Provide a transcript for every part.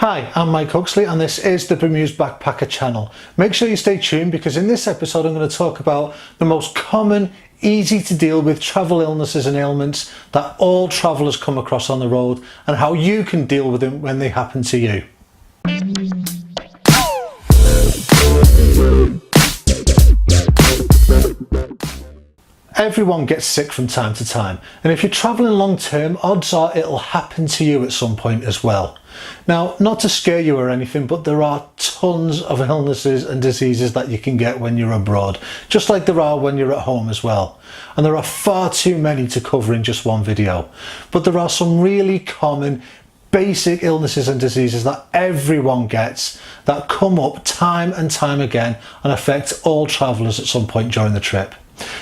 Hi, I'm Mike Huxley and this is the Bemused Backpacker channel. Make sure you stay tuned because in this episode I'm going to talk about the most common, easy to deal with travel illnesses and ailments that all travellers come across on the road and how you can deal with them when they happen to you. Everyone gets sick from time to time, and if you're travelling long term, odds are it'll happen to you at some point as well. Now, not to scare you or anything, but there are tons of illnesses and diseases that you can get when you're abroad, just like there are when you're at home as well. And there are far too many to cover in just one video. But there are some really common basic illnesses and diseases that everyone gets that come up time and time again and affect all travellers at some point during the trip.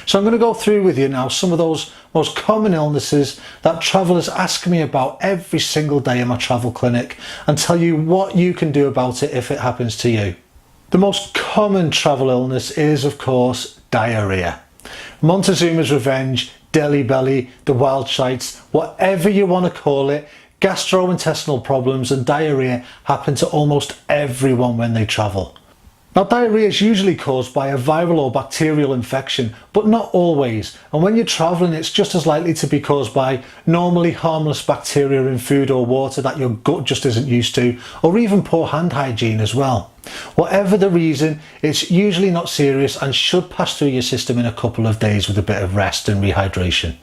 So I'm going to go through with you now some of those most common illnesses that travellers ask me about every single day in my travel clinic and tell you what you can do about it if it happens to you. The most common travel illness is, of course, diarrhea. Montezuma's Revenge, Delhi Belly, the Wild Shites, whatever you want to call it, gastrointestinal problems and diarrhea happen to almost everyone when they travel. Now, diarrhea is usually caused by a viral or bacterial infection, but not always. And when you're travelling, it's just as likely to be caused by normally harmless bacteria in food or water that your gut just isn't used to, or even poor hand hygiene as well. Whatever the reason, it's usually not serious and should pass through your system in a couple of days with a bit of rest and rehydration.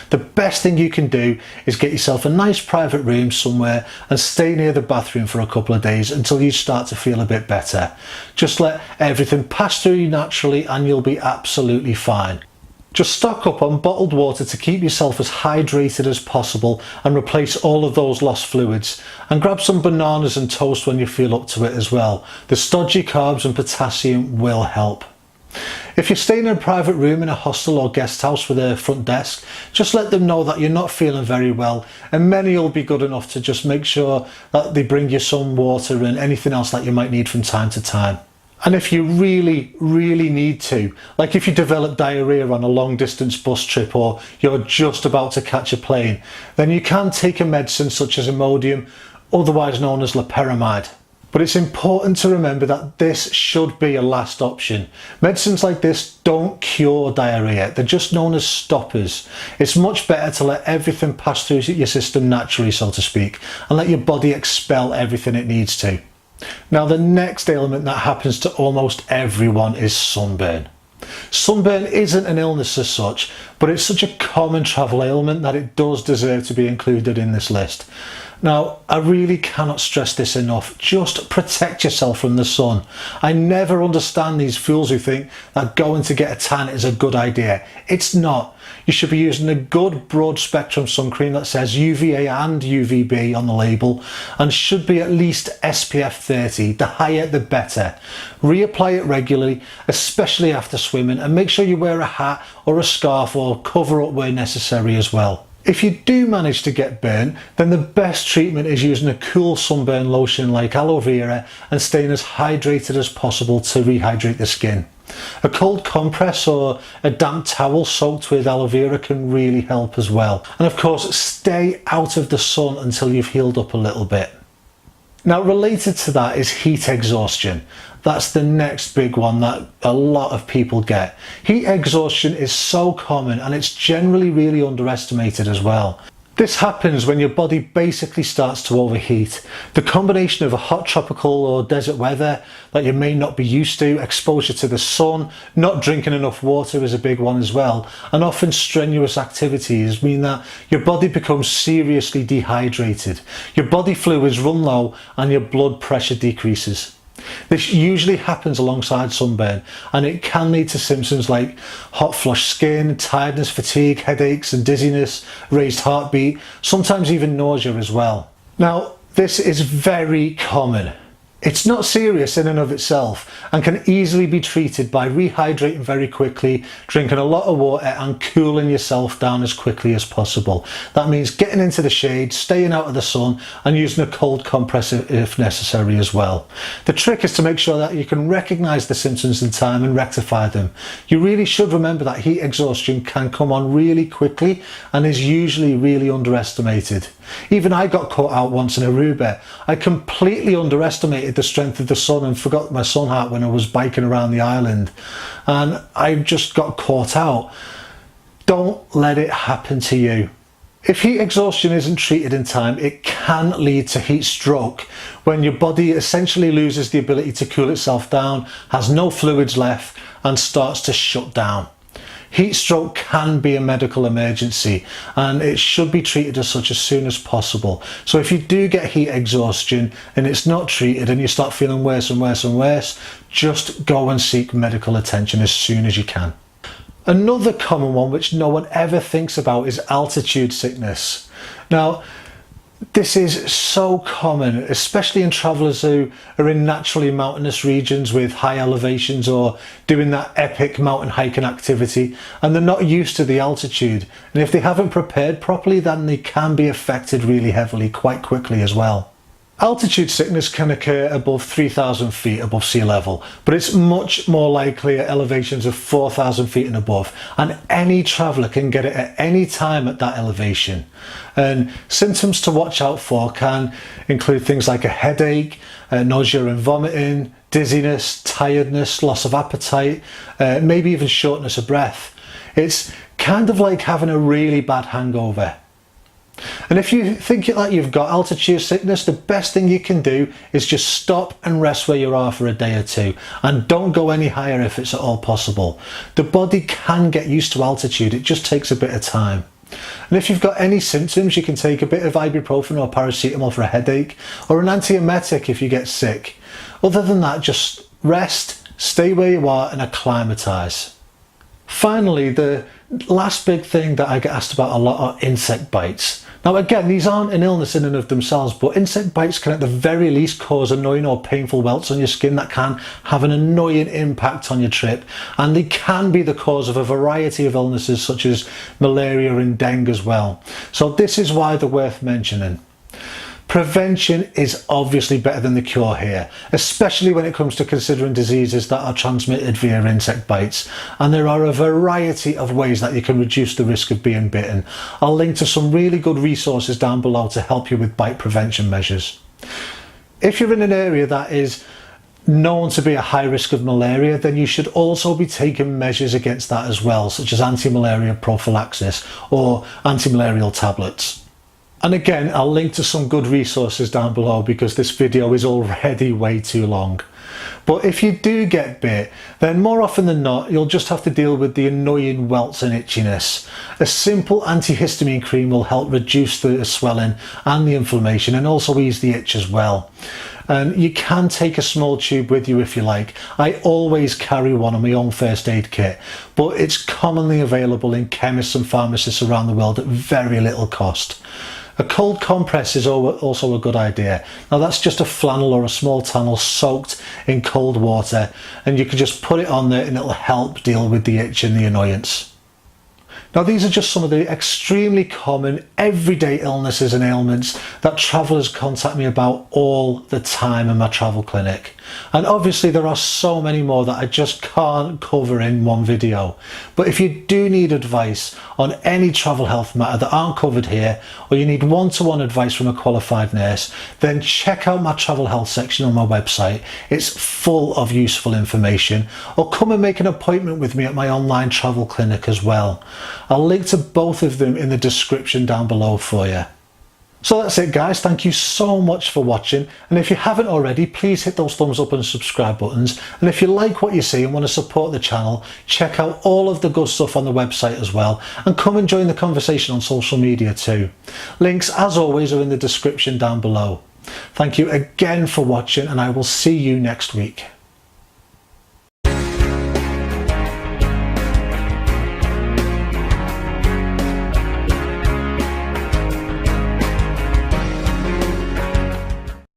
The best thing you can do is get yourself a nice private room somewhere and stay near the bathroom for a couple of days until you start to feel a bit better. Just let everything pass through you naturally and you'll be absolutely fine. Just stock up on bottled water to keep yourself as hydrated as possible and replace all of those lost fluids. And grab some bananas and toast when you feel up to it as well. The stodgy carbs and potassium will help. If you're staying in a private room in a hostel or guest house with a front desk, just let them know that you're not feeling very well, and many will be good enough to just make sure that they bring you some water and anything else that you might need from time to time. And if you really need to, like if you develop diarrhea on a long distance bus trip or you're just about to catch a plane, then you can take a medicine such as Imodium, otherwise known as loperamide. But it's important to remember that this should be a last option. Medicines like this don't cure diarrhea, they're just known as stoppers. It's much better to let everything pass through your system naturally, so to speak, and let your body expel everything it needs to. Now, the next ailment that happens to almost everyone is sunburn. Sunburn isn't an illness as such, but it's such a common travel ailment that it does deserve to be included in this list. Now, I really cannot stress this enough. Just protect yourself from the sun. I never understand these fools who think that going to get a tan is a good idea. It's not. You should be using a good broad spectrum sun cream that says UVA and UVB on the label and should be at least SPF 30. The higher the better. Reapply it regularly, especially after swimming, and make sure you wear a hat or a scarf or cover up where necessary as well. If you do manage to get burnt, then the best treatment is using a cool sunburn lotion like aloe vera and staying as hydrated as possible to rehydrate the skin. A cold compress or a damp towel soaked with aloe vera can really help as well. And of course, stay out of the sun until you've healed up a little bit. Now, related to that is heat exhaustion. That's the next big one that a lot of people get. Heat exhaustion is so common and it's generally really underestimated as well. This happens when your body basically starts to overheat. The combination of a hot tropical or desert weather that you may not be used to, exposure to the sun, not drinking enough water is a big one as well, and often strenuous activities mean that your body becomes seriously dehydrated. Your body fluids run low and your blood pressure decreases. This usually happens alongside sunburn and it can lead to symptoms like hot flushed skin, tiredness, fatigue, headaches and dizziness, raised heartbeat, sometimes even nausea as well. Now, this is very common. It's not serious in and of itself and can easily be treated by rehydrating very quickly, drinking a lot of water and cooling yourself down as quickly as possible. That means getting into the shade, staying out of the sun and using a cold compress if necessary as well. The trick is to make sure that you can recognise the symptoms in time and rectify them. You really should remember that heat exhaustion can come on really quickly and is usually really underestimated. Even I got caught out once in Aruba. I completely underestimated the strength of the sun and forgot my sun hat when I was biking around the island, and I just got caught out. Don't let it happen to you. If heat exhaustion isn't treated in time, it can lead to heat stroke, when your body essentially loses the ability to cool itself down, has no fluids left and starts to shut down. Heat stroke can be a medical emergency and it should be treated as such as soon as possible. So if you do get heat exhaustion and it's not treated and you start feeling worse and worse and worse, just go and seek medical attention as soon as you can. Another common one which no one ever thinks about is altitude sickness. Now, this is so common, especially in travellers who are in naturally mountainous regions with high elevations or doing that epic mountain hiking activity, and they're not used to the altitude. And if they haven't prepared properly, then they can be affected really heavily quite quickly as well. Altitude sickness can occur above 3,000 feet above sea level, but it's much more likely at elevations of 4,000 feet and above, and any traveller can get it at any time at that elevation. And symptoms to watch out for can include things like a headache, nausea and vomiting, dizziness, tiredness, loss of appetite, maybe even shortness of breath. It's kind of like having a really bad hangover. And if you think that you've got altitude sickness, the best thing you can do is just stop and rest where you are for a day or two, and don't go any higher if it's at all possible. The body can get used to altitude, it just takes a bit of time. And if you've got any symptoms, you can take a bit of ibuprofen or paracetamol for a headache, or an antiemetic if you get sick. Other than that, just rest, stay where you are and acclimatise. Finally, the last big thing that I get asked about a lot are insect bites. Now again, these aren't an illness in and of themselves, but insect bites can at the very least cause annoying or painful welts on your skin that can have an annoying impact on your trip, and they can be the cause of a variety of illnesses such as malaria and dengue as well. So this is why they're worth mentioning. Prevention is obviously better than the cure here, especially when it comes to considering diseases that are transmitted via insect bites. And there are a variety of ways that you can reduce the risk of being bitten. I'll link to some really good resources down below to help you with bite prevention measures. If you're in an area that is known to be a high risk of malaria, then you should also be taking measures against that as well, such as anti-malaria prophylaxis or anti-malarial tablets. And again, I'll link to some good resources down below because this video is already way too long. But if you do get bit, then more often than not, you'll just have to deal with the annoying welts and itchiness. A simple antihistamine cream will help reduce the swelling and the inflammation and also ease the itch as well. And you can take a small tube with you if you like. I always carry one on my own first aid kit, but it's commonly available in chemists and pharmacists around the world at very little cost. A cold compress is also a good idea. Now that's just a flannel or a small towel soaked in cold water, and you can just put it on there and it'll help deal with the itch and the annoyance. Now these are just some of the extremely common everyday illnesses and ailments that travellers contact me about all the time in my travel clinic. And obviously there are so many more that I just can't cover in one video. But if you do need advice on any travel health matter that aren't covered here, or you need one-to-one advice from a qualified nurse, then check out my travel health section on my website. It's full of useful information. Or come and make an appointment with me at my online travel clinic as well. I'll link to both of them in the description down below for you. So that's it guys, thank you so much for watching, and if you haven't already, please hit those thumbs up and subscribe buttons, and if you like what you see and want to support the channel, check out all of the good stuff on the website as well, and come and join the conversation on social media too. Links as always are in the description down below. Thank you again for watching, and I will see you next week.